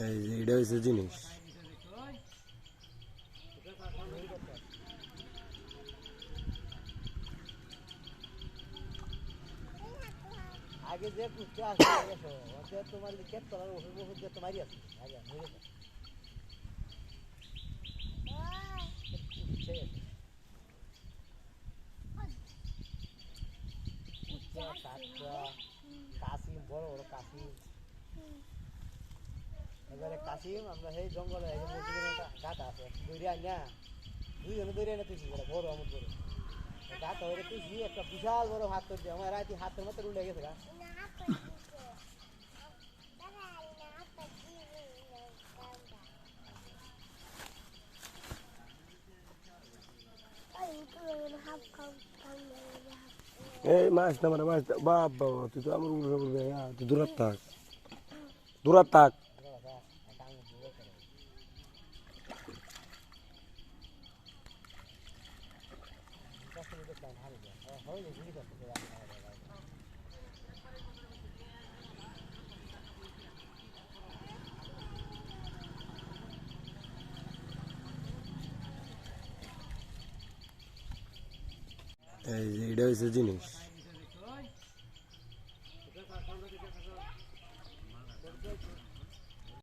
এই যে এটা হচ্ছে জিনিস। আগে যে কুচতে আসে গেছো ওতে তোমার কেট করার ওষুধ ওষুধ দিয়ে তোমারই আছে আগে মরে গেছে কাশিম বড় বড় কাশিম এবারে কাশিম আমরা সেই জঙ্গলে মসজিদের একটা গাছ আছে দৌড়ে আনিয়া দুইজনে দৌড়ে আনে তুই বড় আমার বড় গাছ হয়ে তুই একটা বিশাল বড় হাত করছে আমার রাতে হাতের মতো উল্টে গেছে গা এই মাছ না মানে মাছ বাপ বাবা তুই তো আমার উপরে উঠবে তুই দূরাত থাক দূরাত থাক। এই যে এটা হচ্ছে জিনিস।